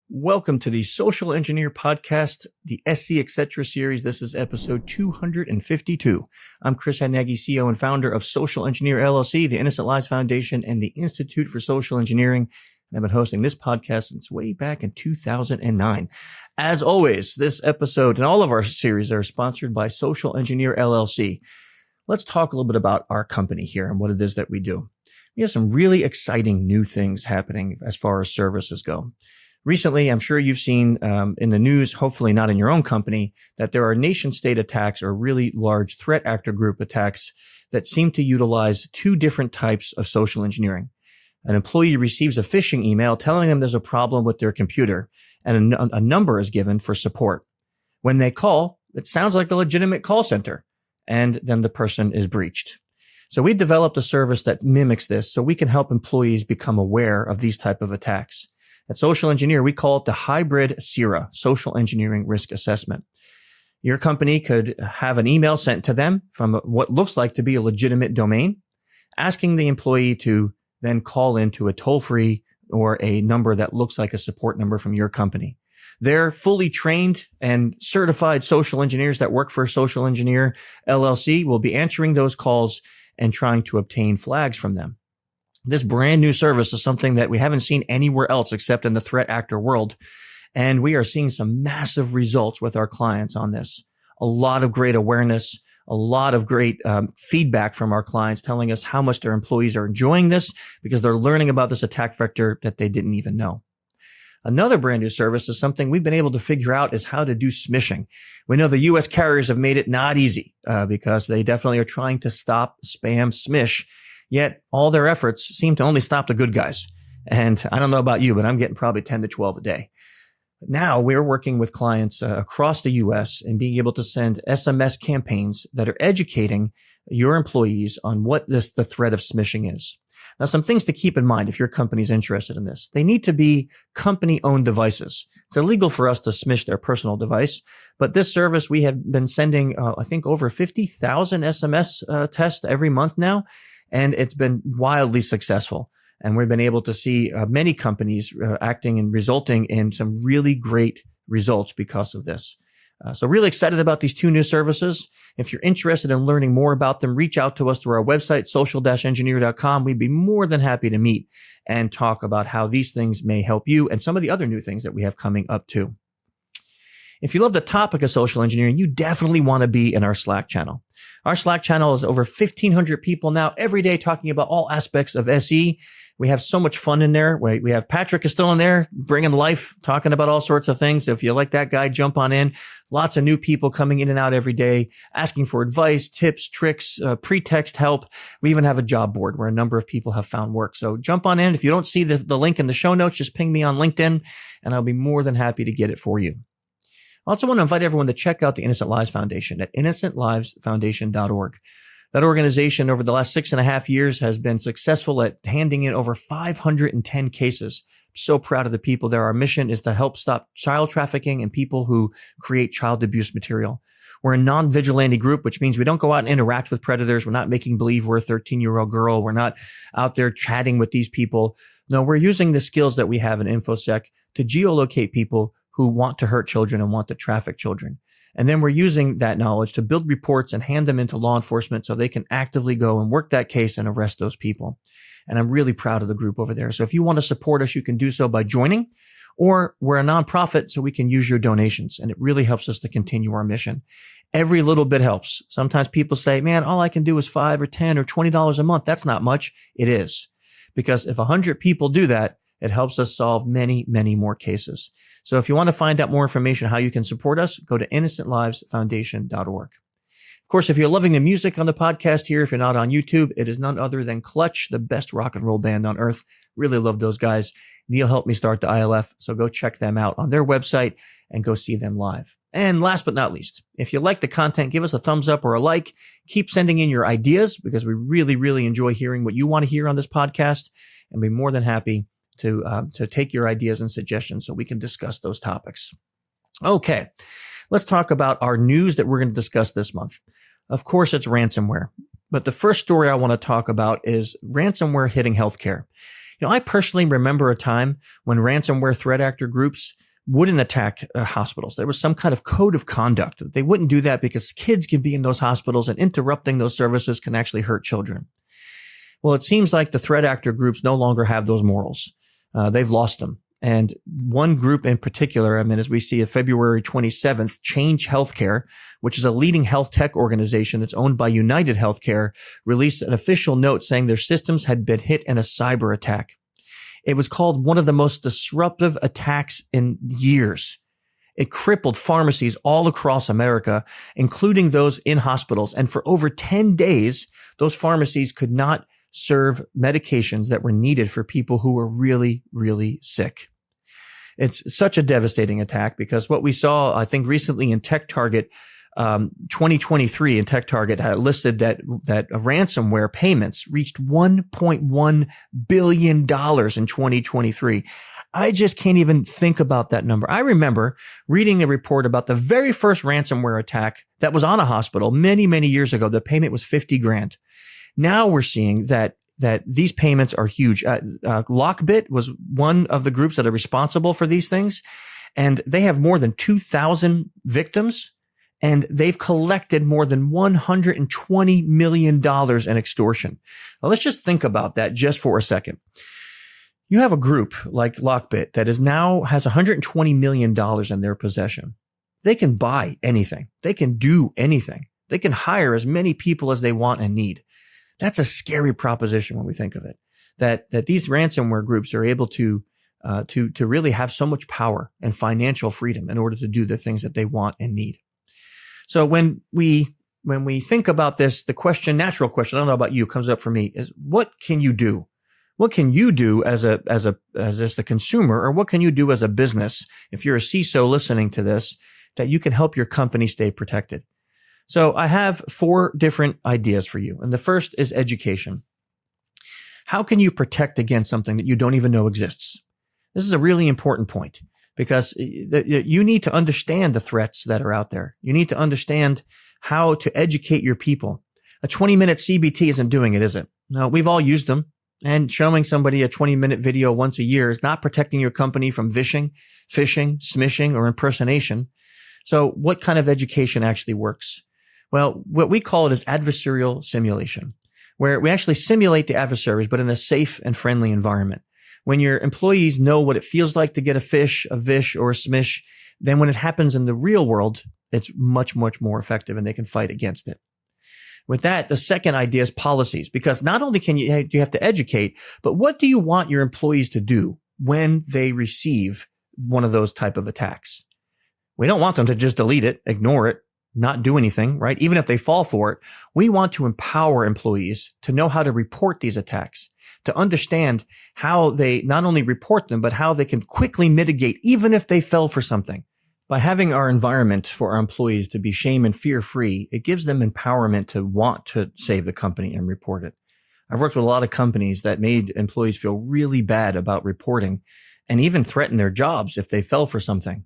Welcome to the Social Engineer Podcast, the SC Etc. series. This is episode 252. I'm Chris Hadnagy, CEO and founder of Social-Engineer LLC, the Innocent Lives Foundation, and the Institute for Social Engineering. And I've been hosting this podcast since way back in 2009. As always, this episode and all of our series are sponsored by Social-Engineer LLC. Let's talk a little bit about our company here and what it is that we do. We have some really exciting new things happening as far as services go. Recently, I'm sure you've seen in the news, hopefully not in your own company, that there are nation-state attacks or really large threat actor group attacks that seem to utilize two different types of social engineering. An employee receives a phishing email telling them there's a problem with their computer, and a number is given for support. When they call, it sounds like a legitimate call center, and then the person is breached. So we developed a service that mimics this so we can help employees become aware of these type of attacks. At Social Engineer, we call it the hybrid SERA, Social Engineering Risk Assessment. Your company could have an email sent to them from what looks like to be a legitimate domain, asking the employee to then call into a toll-free or a number that looks like a support number from your company. They're fully trained and certified social engineers that work for Social Engineer LLC will be answering those calls and trying to obtain flags from them. This brand new service is something that we haven't seen anywhere else except in the threat actor world. And we are seeing some massive results with our clients on this. A lot of great awareness, a lot of great feedback from our clients telling us how much their employees are enjoying this because they're learning about this attack vector that they didn't even know. Another brand new service is something we've been able to figure out is how to do SMiShing. We know the U.S. carriers have made it not easy because they definitely are trying to stop spam SMish. Yet all their efforts seem to only stop the good guys. And I don't know about you, but I'm getting probably 10 to 12 a day. But now we're working with clients across the U.S. and being able to send SMS campaigns that are educating your employees on what the threat of SMiShing is. Now, some things to keep in mind if your company's interested in this. They need to be company-owned devices. It's illegal for us to SMish their personal device, but this service, we have been sending, I think, over 50,000 SMS tests every month now. And it's been wildly successful. And we've been able to see many companies acting and resulting in some really great results because of this. So really excited about these two new services. If you're interested in learning more about them, reach out to us through our website, social-engineer.com. We'd be more than happy to meet and talk about how these things may help you and some of the other new things that we have coming up too. If you love the topic of social engineering, you definitely want to be in our Slack channel. Our Slack channel is over 1,500 people now every day talking about all aspects of SE. We have so much fun in there. We have Patrick is still in there bringing life, talking about all sorts of things. So if you like that guy, jump on in. Lots of new people coming in and out every day, asking for advice, tips, tricks, pretext help. We even have a job board where a number of people have found work. So jump on in. If you don't see the link in the show notes, just ping me on LinkedIn and I'll be more than happy to get it for you. I also want to invite everyone to check out the Innocent Lives Foundation at innocentlivesfoundation.org. That organization over the last 6.5 years has been successful at handing in over 510 cases. I'm so proud of the people there. Our mission is to help stop child trafficking and people who create child abuse material. We're a non-vigilante group, which means we don't go out and interact with predators. We're not making believe we're a 13-year-old girl. We're not out there chatting with these people. No, we're using the skills that we have in InfoSec to geolocate people who want to hurt children and want to traffic children. And then we're using that knowledge to build reports and hand them into law enforcement so they can actively go and work that case and arrest those people. And I'm really proud of the group over there. So if you want to support us, you can do so by joining, or we're a nonprofit, so we can use your donations. And it really helps us to continue our mission. Every little bit helps. Sometimes people say, man, all I can do is $5 or $10 or $20 a month. That's not much. It is. Because if 100 people do that, it helps us solve many, many more cases. So if you want to find out more information how you can support us, go to innocentlivesfoundation.org. Of course, if you're loving the music on the podcast here, if you're not on YouTube, it is none other than Clutch, the best rock and roll band on earth. Really love those guys. Neil helped me start the ILF, so go check them out on their website and go see them live. And last but not least, if you like the content, give us a thumbs up or a like. Keep sending in your ideas because we really, really enjoy hearing what you want to hear on this podcast and be more than happy to take your ideas and suggestions so we can discuss those topics. Okay, let's talk about our news that we're going to discuss this month. Of course, it's ransomware. But the first story I want to talk about is ransomware hitting healthcare. I personally remember a time when ransomware threat actor groups wouldn't attack hospitals. There was some kind of code of conduct. They wouldn't do that because kids can be in those hospitals and interrupting those services can actually hurt children. Well, it seems like the threat actor groups no longer have those morals. They've lost them. And one group in particular, as we see February 27th, Change Healthcare, which is a leading health tech organization that's owned by United Healthcare, released an official note saying their systems had been hit in a cyber attack. It was called one of the most disruptive attacks in years. It crippled pharmacies all across America, including those in hospitals. And for over 10 days, those pharmacies could not serve medications that were needed for people who were really, really sick. It's such a devastating attack because what we saw, I think recently in TechTarget, 2023 in TechTarget had listed that ransomware payments reached $1.1 billion in 2023. I just can't even think about that number. I remember reading a report about the very first ransomware attack that was on a hospital many, many years ago. The payment was $50,000. Now we're seeing that these payments are huge. Lockbit was one of the groups that are responsible for these things, and they have more than 2,000 victims, and they've collected more than $120 million in extortion. Now, let's just think about that just for a second. You have a group like Lockbit that now has $120 million in their possession. They can buy anything. They can do anything. They can hire as many people as they want and need. That's a scary proposition when we think of it, that these ransomware groups are able to really have so much power and financial freedom in order to do the things that they want and need. So when we think about this, the natural question, I don't know about you, comes up for me is, what can you do? What can you do as the consumer, or what can you do as a business if you're a CISO listening to this, that you can help your company stay protected? So I have 4 different ideas for you. And the first is education. How can you protect against something that you don't even know exists? This is a really important point because you need to understand the threats that are out there. You need to understand how to educate your people. A 20-minute CBT isn't doing it, is it? No, we've all used them. And showing somebody a 20-minute video once a year is not protecting your company from phishing, SMiShing, or impersonation. So what kind of education actually works? Well, what we call it is adversarial simulation, where we actually simulate the adversaries, but in a safe and friendly environment. When your employees know what it feels like to get a phish, a vish, or a SMish, then when it happens in the real world, it's much, much more effective and they can fight against it. With that, the second idea is policies, because not only can you have to educate, but what do you want your employees to do when they receive one of those type of attacks? We don't want them to just delete it, ignore it, not do anything, right? Even if they fall for it, we want to empower employees to know how to report these attacks, to understand how they not only report them, but how they can quickly mitigate, even if they fell for something. By having our environment for our employees to be shame and fear free, it gives them empowerment to want to save the company and report it. I've worked with a lot of companies that made employees feel really bad about reporting and even threaten their jobs if they fell for something.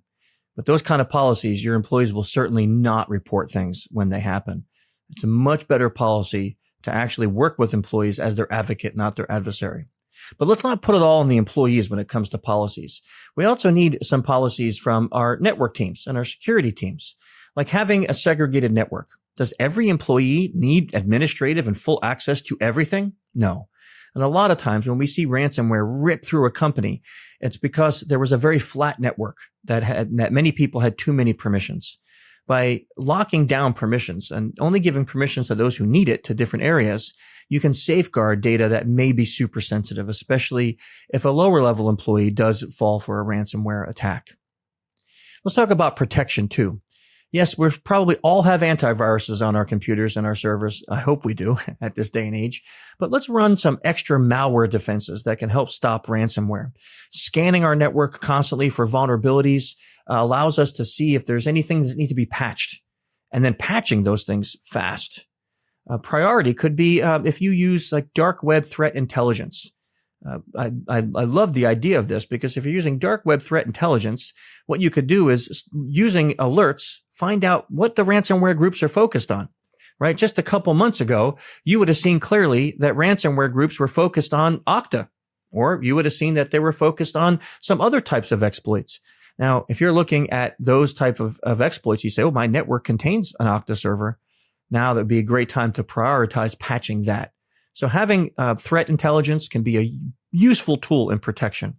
But those kind of policies, your employees will certainly not report things when they happen. It's a much better policy to actually work with employees as their advocate, not their adversary. But let's not put it all on the employees when it comes to policies. We also need some policies from our network teams and our security teams, like having a segregated network. Does every employee need administrative and full access to everything? No. And a lot of times when we see ransomware rip through a company, it's because there was a very flat network that many people had too many permissions. By locking down permissions and only giving permissions to those who need it to different areas, you can safeguard data that may be super sensitive, especially if a lower level employee does fall for a ransomware attack. Let's talk about protection too. Yes, we probably all have antiviruses on our computers and our servers. I hope we do at this day and age. But let's run some extra malware defenses that can help stop ransomware. Scanning our network constantly for vulnerabilities allows us to see if there's anything that need to be patched, and then patching those things fast. Priority could be if you use like dark web threat intelligence. I love the idea of this because if you're using dark web threat intelligence, what you could do is using alerts, find out what the ransomware groups are focused on, right? Just a couple months ago, you would have seen clearly that ransomware groups were focused on Okta Or you would have seen that they were focused on some other types of exploits. Now, if you're looking at those type of exploits, you say, oh, my network contains an Okta server. Now that'd be a great time to prioritize patching that. So having threat intelligence can be a useful tool in protection.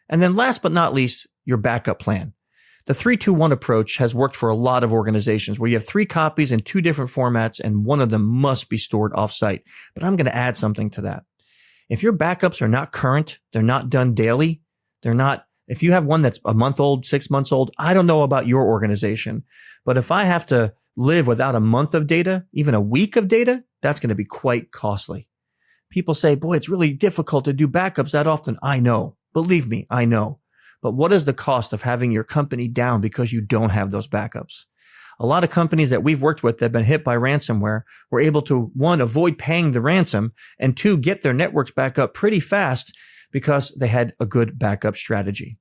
And then last but not least, your backup plan. The 3-2-1 approach has worked for a lot of organizations where you have 3 copies in 2 different formats and one of them must be stored offsite. But I'm going to add something to that. If your backups are not current, they're not done daily, if you have one that's a month old, 6 months old, I don't know about your organization, but if I have to live without a month of data, even a week of data, that's going to be quite costly. People say, boy, it's really difficult to do backups that often. I know. Believe me, I know. But what is the cost of having your company down because you don't have those backups? A lot of companies that we've worked with that have been hit by ransomware were able to, 1, avoid paying the ransom, and 2, get their networks back up pretty fast because they had a good backup strategy.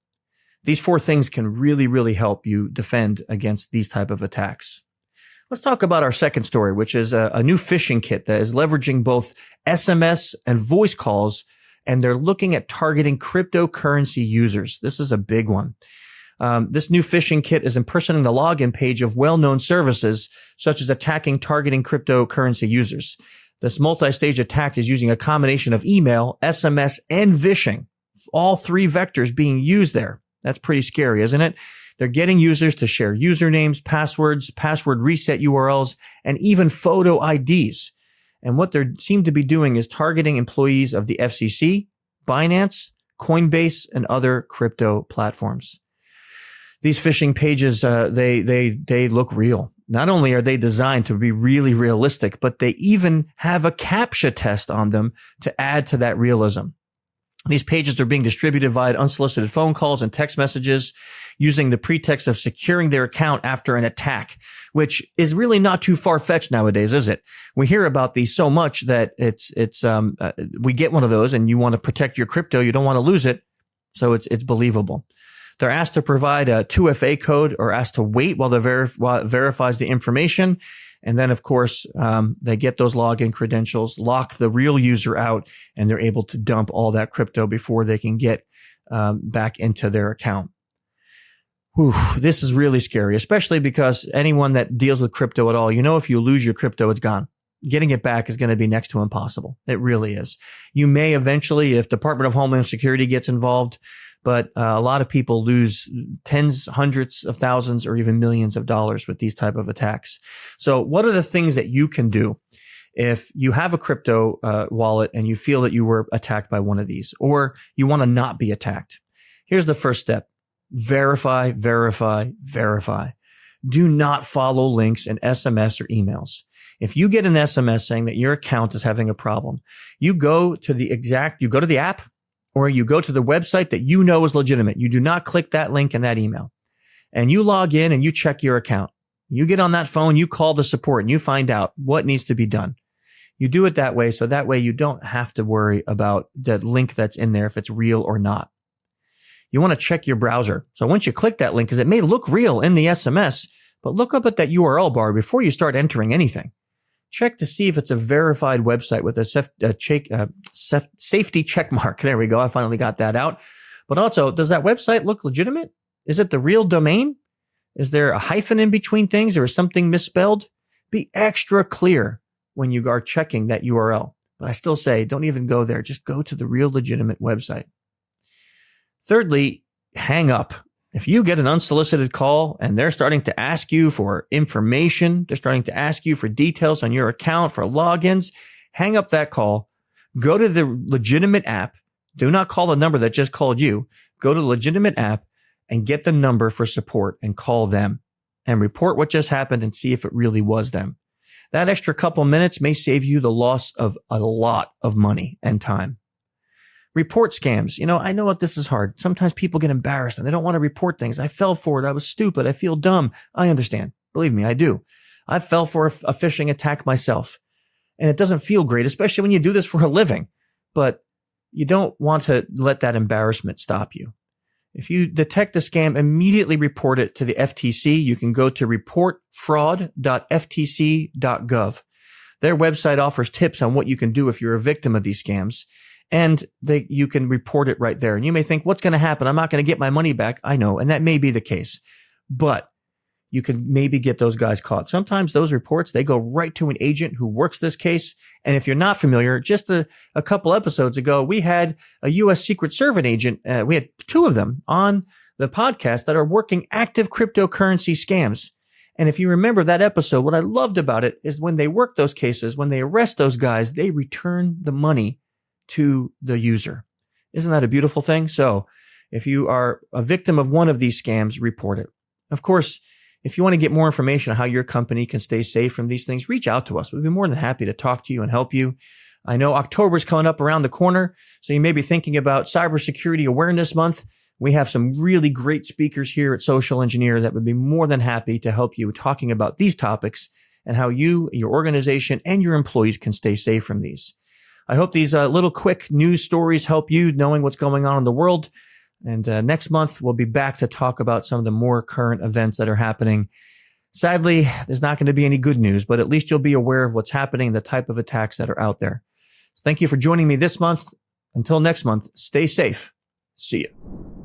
These 4 things can really, really help you defend against these type of attacks. Let's talk about our second story, which is a new phishing kit that is leveraging both SMS and voice calls, and they're looking at targeting cryptocurrency users. This is a big one. This new phishing kit is impersonating the login page of well-known services, such as targeting cryptocurrency users. This multi-stage attack is using a combination of email, SMS, and phishing. All 3 vectors being used there. That's pretty scary, isn't it? They're getting users to share usernames, passwords, password reset URLs, and even photo IDs. And what they seem to be doing is targeting employees of the FCC, Binance, Coinbase, and other crypto platforms. These phishing pages, they look real. Not only are they designed to be really realistic, but they even have a CAPTCHA test on them to add to that realism. These pages are being distributed via unsolicited phone calls and text messages using the pretext of securing their account after an attack, which is really not too far-fetched nowadays, is it? We hear about these so much that we get one of those and you want to protect your crypto. You don't want to lose it. So it's believable. They're asked to provide a 2FA code or asked to wait while it verifies the information. And then, of course, they get those login credentials, lock the real user out, and they're able to dump all that crypto before they can get back into their account. Whew, this is really scary, especially because anyone that deals with crypto at all, if you lose your crypto, it's gone. Getting it back is going to be next to impossible. It really is. You may eventually, if Department of Homeland Security gets involved, but a lot of people lose tens, hundreds of thousands, or even millions of dollars with these type of attacks. So what are the things that you can do if you have a crypto wallet and you feel that you were attacked by one of these, or you want to not be attacked? Here's the first step. Verify, verify, verify. Do not follow links in SMS or emails. If you get an SMS saying that your account is having a problem, you go to the app, or you go to the website that you know is legitimate. You do not click that link in that email. And you log in and you check your account. You get on that phone, you call the support, and you find out what needs to be done. You do it that way, so that way you don't have to worry about the link that's in there, if it's real or not. You want to check your browser. So once you click that link, because it may look real in the SMS, but look up at that URL bar before you start entering anything. Check to see if it's a verified website with a safety check mark. There we go. I finally got that out. But also, does that website look legitimate? Is it the real domain? Is there a hyphen in between things, or is something misspelled? Be extra clear when you are checking that URL. But I still say, don't even go there. Just go to the real legitimate website. Thirdly, hang up. If you get an unsolicited call and they're starting to ask you for information, they're starting to ask you for details on your account, for logins, hang up that call. Go to the legitimate app. Do not call the number that just called you. Go to the legitimate app and get the number for support and call them and report what just happened and see if it really was them. That extra couple minutes may save you the loss of a lot of money and time. Report scams. I know what this is hard. Sometimes people get embarrassed and they don't want to report things. I fell for it. I was stupid. I feel dumb. I understand. Believe me, I do. I fell for a phishing attack myself. And it doesn't feel great, especially when you do this for a living. But you don't want to let that embarrassment stop you. If you detect a scam, immediately report it to the FTC. You can go to reportfraud.ftc.gov. Their website offers tips on what you can do if you're a victim of these scams. and you can report it right there. And you may think, what's going to happen? I'm not going to get my money back. I know. And that may be the case, but you can maybe get those guys caught. Sometimes those reports, they go right to an agent who works this case. And if you're not familiar, just a couple episodes ago, we had a U.S. Secret Service agent. We had 2 of them on the podcast that are working active cryptocurrency scams. And if you remember that episode, what I loved about it is when they work those cases, when they arrest those guys, they return the money to the user. Isn't that a beautiful thing? So if you are a victim of one of these scams, report it. Of course, if you want to get more information on how your company can stay safe from these things, reach out to us. We'd be more than happy to talk to you and help you. I know October is coming up around the corner, so you may be thinking about Cybersecurity Awareness Month. We have some really great speakers here at Social Engineer that would be more than happy to help you talking about these topics and how you, your organization, and your employees can stay safe from these. I hope these little quick news stories help you knowing what's going on in the world. And next month, we'll be back to talk about some of the more current events that are happening. Sadly, there's not going to be any good news, but at least you'll be aware of what's happening, the type of attacks that are out there. Thank you for joining me this month. Until next month, stay safe. See you.